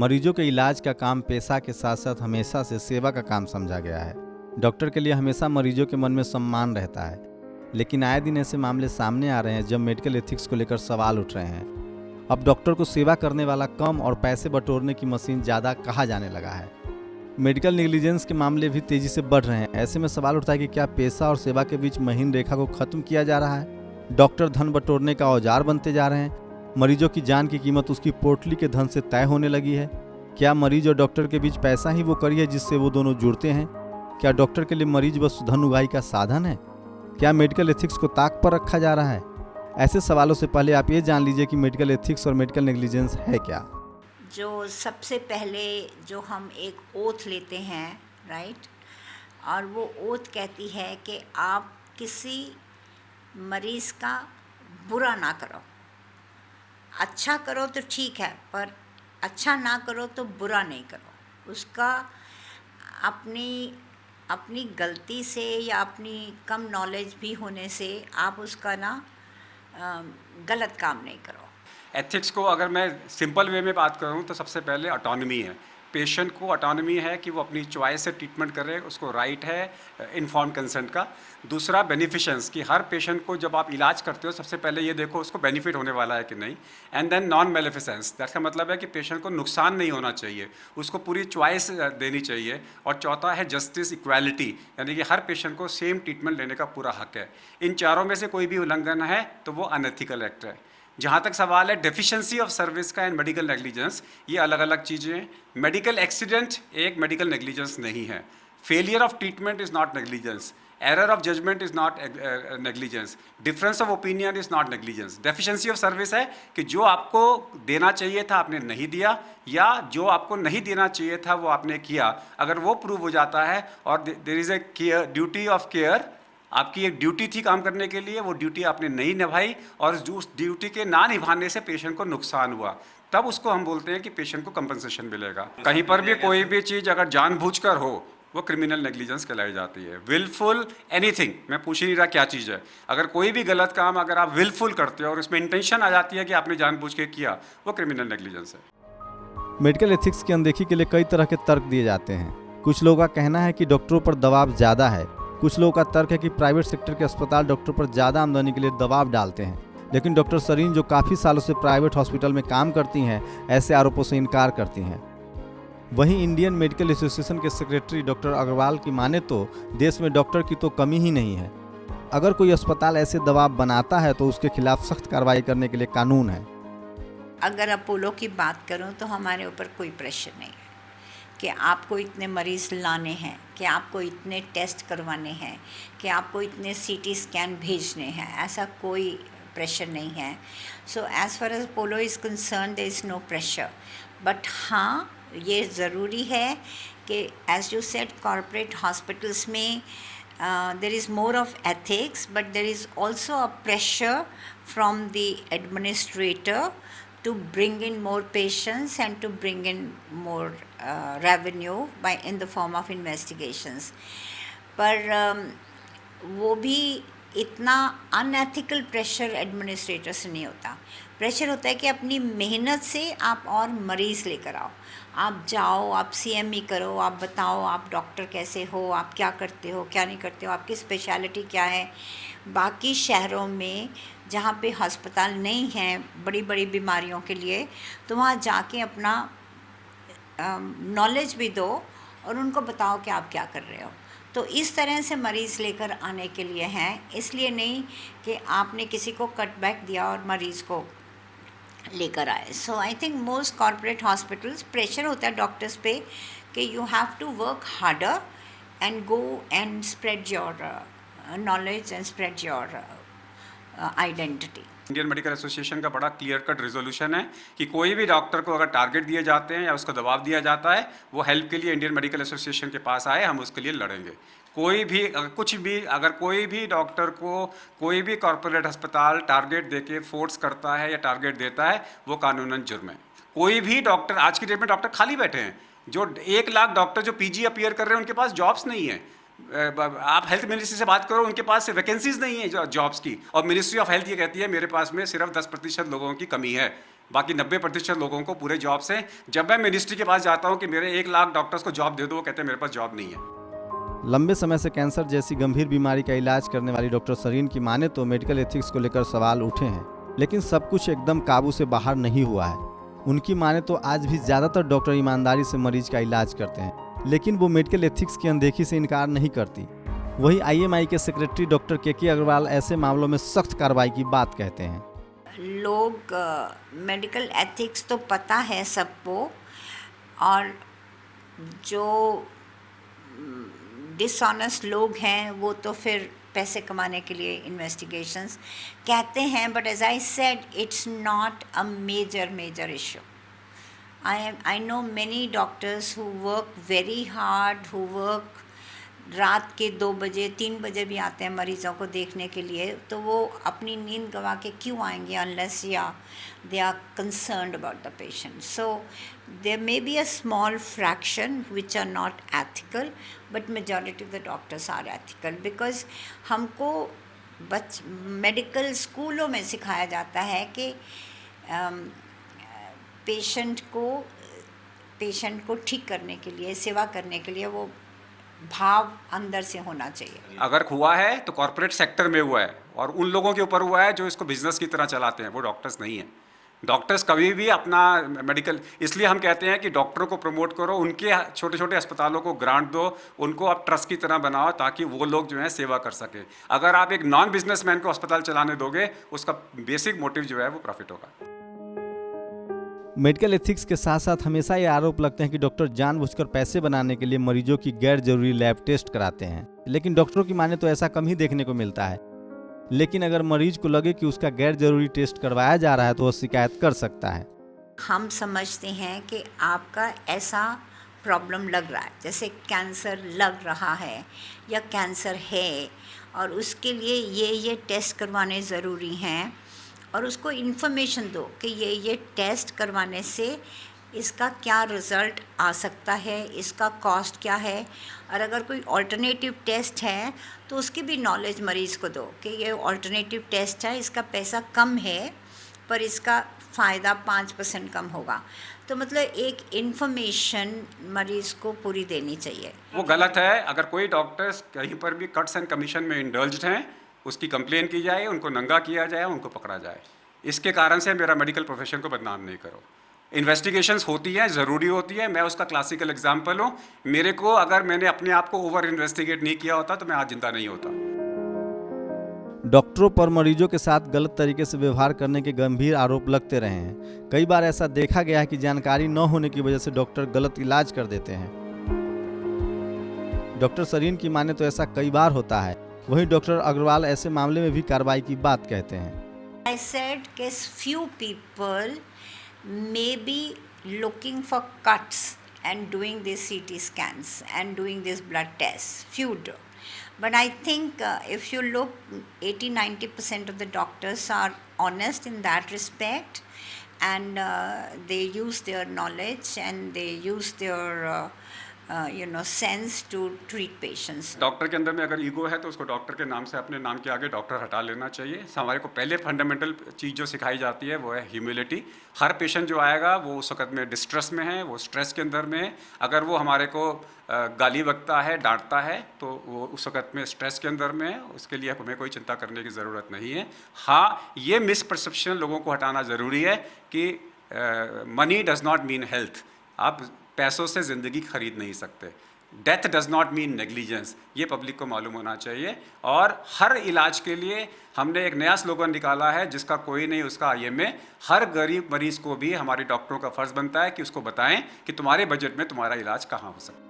मरीजों के इलाज का काम पेशा के साथ साथ हमेशा से सेवा का काम समझा गया है। डॉक्टर के लिए हमेशा मरीजों के मन में सम्मान रहता है, लेकिन आए दिन ऐसे मामले सामने आ रहे हैं जब मेडिकल एथिक्स को लेकर सवाल उठ रहे हैं। अब डॉक्टर को सेवा करने वाला कम और पैसे बटोरने की मशीन ज़्यादा कहा जाने लगा है। मेडिकल नेग्लिजेंस के मामले भी तेज़ी से बढ़ रहे हैं। ऐसे में सवाल उठता है कि क्या पेशा और सेवा के बीच महीन रेखा को खत्म किया जा रहा है? डॉक्टर धन बटोरने का औजार बनते जा रहे हैं। मरीजों की जान की कीमत उसकी पोटली के धन से तय होने लगी है। क्या मरीज और डॉक्टर के बीच पैसा ही वो कड़ी है जिससे वो दोनों जुड़ते हैं? क्या डॉक्टर के लिए मरीज बस धन उगाही का साधन है? क्या मेडिकल एथिक्स को ताक पर रखा जा रहा है? ऐसे सवालों से पहले आप ये जान लीजिए कि मेडिकल एथिक्स और मेडिकल नेग्लिजेंस है क्या। जो सबसे पहले जो हम एक ओथ लेते हैं, राइट, और वो ओथ कहती है कि आप किसी मरीज़ का बुरा ना करो। अच्छा करो तो ठीक है, पर अच्छा ना करो तो बुरा नहीं करो। उसका अपनी गलती से या अपनी कम नॉलेज भी होने से आप उसका गलत काम नहीं करो। एथिक्स को अगर मैं सिंपल वे में बात करूं तो सबसे पहले ऑटोनॉमी है। पेशेंट को ऑटोनॉमी है कि वो अपनी चॉइस से ट्रीटमेंट करे, उसको राइट है इन्फॉर्म कंसेंट का। दूसरा बेनिफिशंस, कि हर पेशेंट को जब आप इलाज करते हो सबसे पहले ये देखो उसको बेनिफिट होने वाला है कि नहीं। एंड देन नॉन मेलेफिसेंस, दैट का मतलब है कि पेशेंट को नुकसान नहीं होना चाहिए, उसको पूरी चॉइस देनी चाहिए। और चौथा है जस्टिस इक्वालिटी, यानी कि हर पेशेंट को सेम ट्रीटमेंट लेने का पूरा हक है। इन चारों में से कोई भी उल्लंघन है तो वो अनएथिकल एक्ट है। जहाँ तक सवाल है डेफिशिएंसी ऑफ सर्विस का एंड मेडिकल नेग्लिजेंस, ये अलग अलग चीज़ें हैं। मेडिकल एक्सीडेंट एक मेडिकल नेग्लिजेंस नहीं है। Failure of treatment is not negligence. Error of judgment is not negligence. Difference of opinion is not negligence. Deficiency of service है कि जो आपको देना चाहिए था आपने नहीं दिया, या जो आपको नहीं देना चाहिए था वो आपने किया। अगर वो प्रूव हो जाता है और there is a duty of care, आपकी एक ड्यूटी थी काम करने के लिए, वो ड्यूटी आपने नहीं निभाई और उस ड्यूटी के ना निभाने से पेशेंट को नुकसान हुआ, तब उसको हम बोलते हैं कि पेशेंट को कंपनसेशन मिलेगा। कहीं पर भी कोई भी चीज़ अगर जानबूझकर हो वो क्रिमिनल नेग्लिजेंस कहलाई जाती है। विलफुल एनीथिंग, मैं पूछ ही नहीं रहा क्या चीज़ है, अगर कोई भी गलत काम अगर आप विलफुल करते हो और उसमें इंटेंशन आ जाती है कि आपने जानबूझ के किया, वो क्रिमिनल नेग्लिजेंस है। मेडिकल एथिक्स की अनदेखी के लिए कई तरह के तर्क दिए जाते हैं। कुछ लोगों का कहना है कि डॉक्टरों पर दबाव ज़्यादा है। कुछ लोगों का तर्क है कि प्राइवेट सेक्टर के अस्पताल डॉक्टर पर ज़्यादा आमदनी के लिए दबाव डालते हैं। लेकिन डॉक्टर सरीन, जो काफ़ी सालों से प्राइवेट हॉस्पिटल में काम करती हैं, ऐसे आरोपों से इनकार करती हैं। वहीं इंडियन मेडिकल एसोसिएशन के सेक्रेटरी डॉक्टर अग्रवाल की माने तो देश में डॉक्टर की तो कमी ही नहीं है। अगर कोई अस्पताल ऐसे दबाव बनाता है तो उसके खिलाफ सख्त कार्रवाई करने के लिए कानून है। अगर अपोलो की बात करूं तो हमारे ऊपर कोई प्रेशर नहीं है कि आपको इतने मरीज़ लाने हैं, कि आपको इतने टेस्ट करवाने हैं, कि आपको इतने सीटी स्कैन भेजने हैं। ऐसा कोई प्रेशर नहीं है। So as far as Apollo is concern there is no pressure. But हाँ, ये ज़रूरी है कि as you said corporate hospitals में there is more of ethics, but there is also a pressure from the administrator to bring in more patients and to bring in more revenue by in the form of investigations. पर वो भी इतना unethical pressure administrator से नहीं होता। Pressure होता है कि अपनी मेहनत से आप और मरीज़ लेकर आओ, आप जाओ, आप CME करो, आप बताओ आप डॉक्टर कैसे हो, आप क्या करते हो, क्या नहीं करते हो, आपकी स्पेशलिटी क्या है। बाकी शहरों में जहाँ पे अस्पताल नहीं हैं बड़ी बड़ी बीमारियों के लिए, तो वहाँ जाके अपना नॉलेज भी दो और उनको बताओ कि आप क्या कर रहे हो। तो इस तरह से मरीज़ लेकर आने के लिए हैं, इसलिए नहीं कि आपने किसी को कटबैक दिया और मरीज़ को लेकर आए। So I think most corporate hospitals pressure होता है डॉक्टर्स पे कि you have to work harder and go and spread your knowledge and spread your identity. Indian Medical Association का बड़ा क्लियर कट रेजोल्यूशन है कि कोई भी डॉक्टर को अगर टारगेट दिए जाते हैं या उसको दबाव दिया जाता है, वो हेल्प के लिए इंडियन मेडिकल एसोसिएशन के पास आए, हम उसके लिए लड़ेंगे। कोई भी अगर कोई भी डॉक्टर को कोई भी कॉर्पोरेट अस्पताल टारगेट देके फोर्स करता है या टारगेट देता है, वो कानूनन जुर्म है। कोई भी डॉक्टर, आज की डेट में डॉक्टर खाली बैठे हैं, जो 1 लाख डॉक्टर जो PG अपीयर कर रहे हैं उनके पास जॉब्स नहीं है। आप हेल्थ मिनिस्ट्री से बात करो, उनके पास वैकेंसीज नहीं है जॉब्स की, और मिनिस्ट्री ऑफ हेल्थ ये कहती है मेरे पास में सिर्फ 10% लोगों की कमी है। बाकी 90% लोगों को पूरे जॉब से, जब मैं मिनिस्ट्री के पास जाता हूँ कि मेरे 1 लाख डॉक्टर्स को जॉब दे दो, वो कहते हैं मेरे पास जॉब नहीं है। लंबे समय से कैंसर जैसी गंभीर बीमारी का इलाज करने वाली डॉक्टर सरीन की माने तो मेडिकल एथिक्स को लेकर सवाल उठे हैं, लेकिन सब कुछ एकदम काबू से बाहर नहीं हुआ है। उनकी माने तो आज भी ज़्यादातर डॉक्टर ईमानदारी से मरीज का इलाज करते हैं, लेकिन वो मेडिकल एथिक्स की अनदेखी से इनकार नहीं करती। वही IMI के सेक्रेटरी डॉक्टर KK अग्रवाल ऐसे मामलों में सख्त कार्रवाई की बात कहते हैं। लोग मेडिकल एथिक्स तो पता है सबको, और जो डिसऑनेस्ट लोग हैं वो तो फिर पैसे कमाने के लिए इन्वेस्टिगेशंस कहते हैं, but as I said it's not a major issue. I know many doctors who work very hard, who work रात के 2 बजे 3 बजे भी आते हैं मरीज़ों को देखने के लिए, तो वो अपनी नींद गंवा के क्यों आएंगे unless they are concerned about the patient. So there may be a small fraction which are not ethical, but majority of the doctors are ethical, because हमको मेडिकल स्कूलों में सिखाया जाता है कि पेशेंट को ठीक करने के लिए, सेवा करने के लिए वो भाव अंदर से होना चाहिए। अगर हुआ है तो कॉर्पोरेट सेक्टर में हुआ है, और उन लोगों के ऊपर हुआ है जो इसको बिजनेस की तरह चलाते हैं, वो डॉक्टर्स नहीं हैं। डॉक्टर्स कभी भी अपना मेडिकल, इसलिए हम कहते हैं कि डॉक्टरों को प्रमोट करो, उनके छोटे छोटे अस्पतालों को ग्रांट दो, उनको आप ट्रस्ट की तरह बनाओ ताकि वो लोग जो है सेवा कर सके। अगर आप एक नॉन बिजनेसमैन को अस्पताल चलाने दोगे, उसका बेसिक मोटिव जो है वो प्रॉफिट होगा। मेडिकल एथिक्स के साथ साथ हमेशा ये आरोप लगते हैं कि डॉक्टर जानबूझकर पैसे बनाने के लिए मरीजों की गैर जरूरी लैब टेस्ट कराते हैं, लेकिन डॉक्टरों की माने तो ऐसा कम ही देखने को मिलता है। लेकिन अगर मरीज को लगे कि उसका गैर जरूरी टेस्ट करवाया जा रहा है तो वो शिकायत कर सकता है। हम समझते हैं कि आपका ऐसा प्रॉब्लम लग रहा है, जैसे कैंसर लग रहा है या कैंसर है, और उसके लिए ये टेस्ट करवाने ज़रूरी हैं, और उसको इन्फॉर्मेशन दो कि ये टेस्ट करवाने से इसका क्या रिज़ल्ट आ सकता है, इसका कॉस्ट क्या है, और अगर कोई ऑल्टरनेटिव टेस्ट है तो उसकी भी नॉलेज मरीज़ को दो कि ये ऑल्टरनेटिव टेस्ट है, इसका पैसा कम है पर इसका फ़ायदा 5% कम होगा। तो मतलब एक इन्फॉर्मेशन मरीज़ को पूरी देनी चाहिए। वो गलत है। अगर कोई डॉक्टर्स कहीं पर भी कट्स एंड कमीशन में इंडल्ज्ड हैं, उसकी कंप्लेन की जाए, उनको नंगा किया जाए, उनको पकड़ा जाए। इसके कारण से मेरा मेडिकल प्रोफेशन को बदनाम नहीं करो। इन्वेस्टिगेशंस होती है, ज़रूरी होती है, मैं उसका क्लासिकल एग्जांपल हूँ। मेरे को, अगर मैंने अपने आप को ओवर इन्वेस्टिगेट नहीं किया होता तो मैं आज जिंदा नहीं होता। डॉक्टरों पर मरीजों के साथ गलत तरीके से व्यवहार करने के गंभीर आरोप लगते रहे हैं। कई बार ऐसा देखा गया है कि जानकारी न होने की वजह से डॉक्टर गलत इलाज कर देते हैं। डॉक्टर सरीन की माने तो ऐसा कई बार होता है। वहीं डॉक्टर अग्रवाल ऐसे मामले में भी कार्रवाई की बात कहते हैं। I said कि few people may be looking for cuts and doing these CT scans and doing these blood tests. Few do. But I think if you look, 80-90% of the doctors are honest in that respect, and they use their knowledge and they use their sense to treat patients. Doctor के अंदर में अगर ego है तो उसको doctor के नाम से अपने नाम के आगे डॉक्टर हटा लेना चाहिए। हमारे को पहले फंडामेंटल चीज़ जो सिखाई जाती है वो है ह्यूमिलिटी। हर पेशेंट जो आएगा वो उस वक्त में डिस्ट्रेस में है, वो स्ट्रेस के अंदर में है। अगर वो हमारे को गाली बकता है, डांटता है, तो वो उस वक्त में स्ट्रेस के अंदर में है, उसके लिए हमें कोई चिंता करने की ज़रूरत नहीं है। हाँ, ये मिसपरसेप्शन लोगों को हटाना ज़रूरी है कि money does not mean health. आप पैसों से ज़िंदगी खरीद नहीं सकते। Death does not mean negligence, ये पब्लिक को मालूम होना चाहिए। और हर इलाज के लिए हमने एक नया स्लोगन निकाला है, जिसका कोई नहीं उसका IMA। हर गरीब मरीज़ को भी हमारे डॉक्टरों का फ़र्ज़ बनता है कि उसको बताएं कि तुम्हारे बजट में तुम्हारा इलाज कहाँ हो सकता है।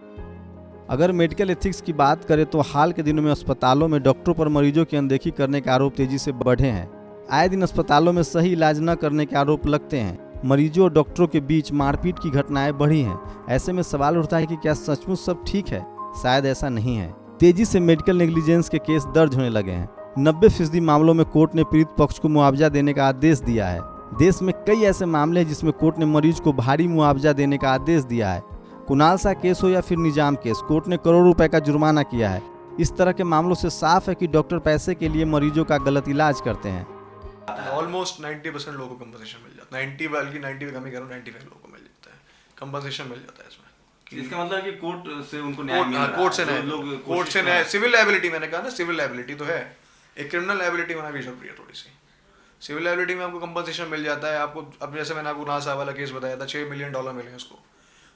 अगर मेडिकल एथिक्स की बात करें तो हाल के दिनों में अस्पतालों में डॉक्टरों पर मरीजों की अनदेखी करने के आरोप तेजी से बढ़े हैं। आए दिन अस्पतालों में सही इलाज न करने के आरोप लगते हैं। मरीजों और डॉक्टरों के बीच मारपीट की घटनाएं बढ़ी हैं। ऐसे में सवाल उठता है कि क्या सचमुच सब ठीक है? शायद ऐसा नहीं है। तेजी से मेडिकल नेग्लिजेंस के केस दर्ज होने लगे हैं। 90% मामलों में कोर्ट ने पीड़ित पक्ष को मुआवजा देने का आदेश दिया है। देश में कई ऐसे मामले हैं जिसमें कोर्ट ने मरीज को भारी मुआवजा देने का आदेश दिया है। कुणाल शाह केस हो या फिर निजाम केस, कोर्ट ने करोड़ों रुपए का जुर्माना किया है। इस तरह के मामलों से साफ है कि डॉक्टर पैसे के लिए मरीजों का गलत इलाज करते हैं। ऑलमोस्ट 90% लोगों को कंपनसेशन मिल जाता है। 90 बल्कि 90 पे कम ही कह रहा हूँ, 95 लोगों को मिल जाता है, कंपनसेशन मिल जाता है इसमें। इसका मतलब कि कोर्ट से उनको न्याय मिल रहा है। कोर्ट से जो न्याय, लोग कोर्ट से न्याय। सिविल लायबिलिटी मैंने कहा ना, सिविल लायबिलिटी तो है, एक क्रिमिनल लायबिलिटी होना भी जरूरी है थोड़ी सी। सिविल लायबिलिटी में आपको कंपनसेशन मिल जाता है। आपको अब जैसे मैंने आपको नासा वाला केस बताया था, $6 मिलियन मिले उसको,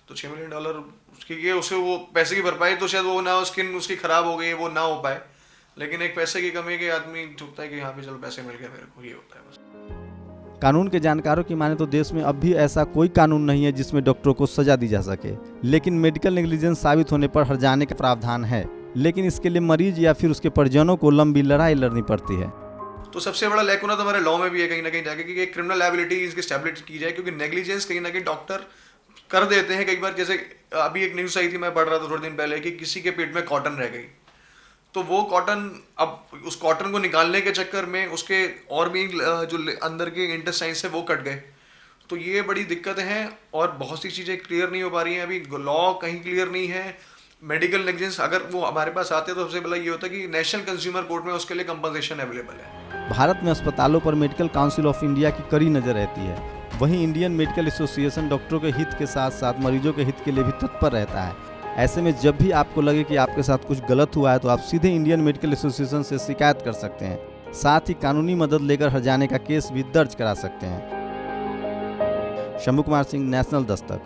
तो $6 मिलियन उसकी ये उसे वो पैसे की भरपाई तो शायद वो ना स्किन उसकी खराब हो गई वो ना हो पाए, लेकिन एक पैसे की कमी के आदमी चुकता है कि यहाँ पे चलो पैसे मिल गए मेरे को, ये होता है बस। कानून के जानकारों की माने तो देश में अब भी ऐसा कोई कानून नहीं है जिसमें डॉक्टरों को सजा दी जा सके, लेकिन मेडिकल नेग्लिजेंस साबित होने पर हर्जाने का प्रावधान है, लेकिन इसके लिए मरीज या फिर उसके परिजनों को लंबी लड़ाई लड़नी पड़ती है। तो सबसे बड़ा लैकुना तो हमारे लॉ में भी है कहीं ना कहीं जाके कि एक क्रिमिनल लायबिलिटी इसकी स्टैब्लिश की जाए, क्योंकि नेग्लिजेंस कहीं ना कहीं डॉक्टर कर देते हैं कई बार। जैसे अभी एक न्यूज़ आई थी, मैं पढ़ रहा था थोड़े दिन पहले, कि किसी के पेट में कॉटन रह गई, तो वो कॉटन, अब उस कॉटन को निकालने के चक्कर में उसके और भी जो अंदर के इंटेस्टाइन्स है वो कट गए। तो ये बड़ी दिक्कत है और बहुत सी चीज़ें क्लियर नहीं हो पा रही हैं, अभी लॉ कहीं क्लियर नहीं है। मेडिकल नेग्लिजेंस अगर वो हमारे पास आते हैं तो सबसे पहला ये होता है कि नेशनल कंज्यूमर कोर्ट में उसके लिए कंपनसेशन अवेलेबल है। भारत में अस्पतालों पर मेडिकल काउंसिल ऑफ इंडिया की कड़ी नज़र रहती है, वहीं इंडियन मेडिकल एसोसिएशन डॉक्टरों के हित के साथ साथ मरीजों के हित के लिए भी तत्पर रहता है। ऐसे में जब भी आपको लगे कि आपके साथ कुछ गलत हुआ है तो आप सीधे इंडियन मेडिकल एसोसिएशन से शिकायत कर सकते हैं, साथ ही कानूनी मदद लेकर हर्जाने का केस भी दर्ज करा सकते हैं। शंभू कुमार सिंह, नेशनल दस्तक।